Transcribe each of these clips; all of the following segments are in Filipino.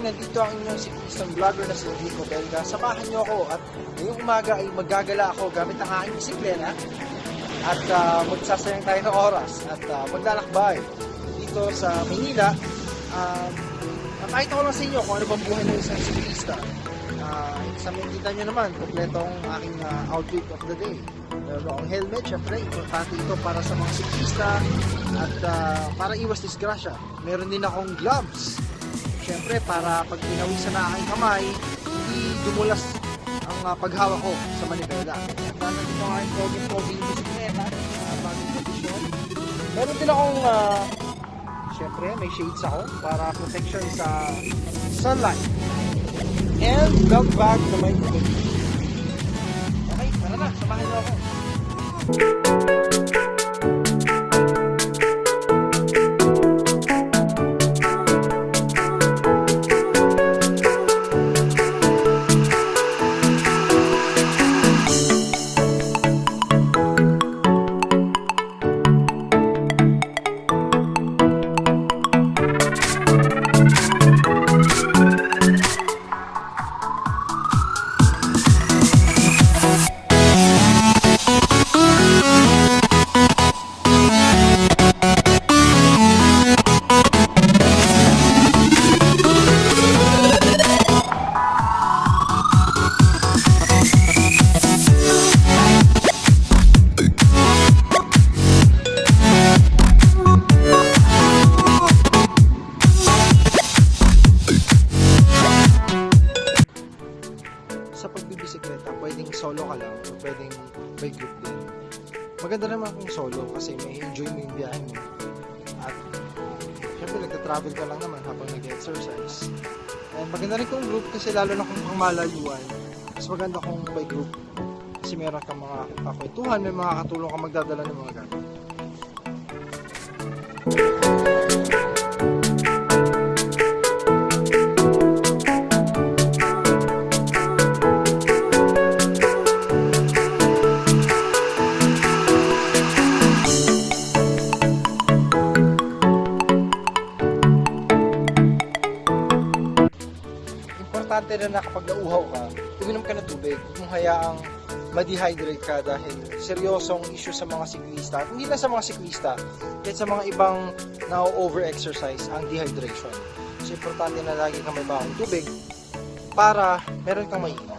nandito ang inyong siklistang vlogger na si Rico Belga. Samahan niyo ako at ngayong umaga ay maggagala ako gamit ang aking bisikleta at magsasayang tayo ng oras at maglalakbay dito sa Maynila. Napakita ko lang sa inyo kung ano bang buhay ng isang siklista. Sa Maynila nyo naman, kompletong aking outfit of the day. Meron akong helmet, syempre, importante ito para sa mga siklista at para iwas disgrasya. Meron din akong gloves, syempre, para pag pinawisan na aking kamay, hindi dumulas ang paghawak ko sa manibela. At nandito ang aking pogi-pogi bisikleta, bagong kondisyon. Meron din akong, syempre, may shades ako para protection sa sunlight. And belt bag na may tubig. Okay, tara na, samahan niyo ako. Sa pagbibisikleta, pwedeng solo ka lang o pwedeng by group din. Maganda naman kung solo kasi may enjoy mo yung biyahe mo. At syempre nagta-travel ka lang naman habang nag-exercise. And maganda rin kung group kasi lalo na kung pangmalayuan. Mas maganda kung by group. Kasi meron kang mga kakwentuhan, may mga katulong ka magdadala ng mga gamit. Importante na kapag nauhaw ka, uminom ka ng tubig. Huwag mong hayaang ma-dehydrate ka dahil seryosong issue sa mga siklista. At hindi lang sa mga siklista, kahit sa mga ibang na-over-exercise ang dehydration. So, importante na lagi kang may bakong tubig para meron kang maiinom.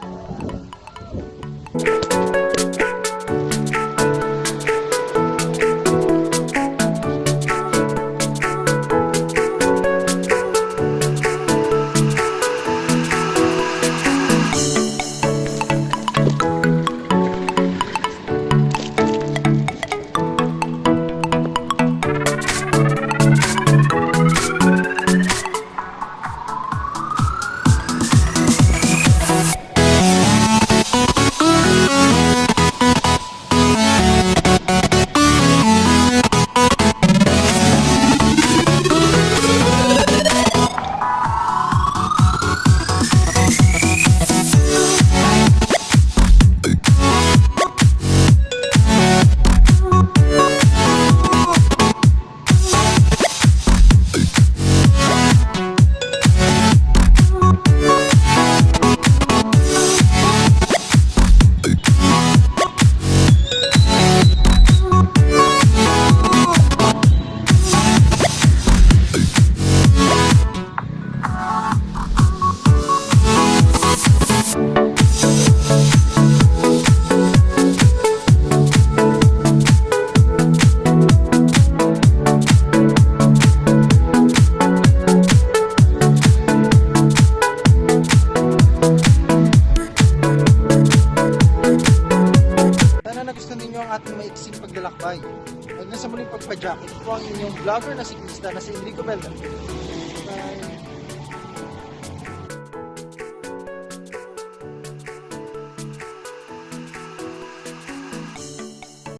Ating maiksing paglalakbay. Hanggang sa muling pagpa-jacket, ito ang inyong vlogger na siklista na si Enrico Belga.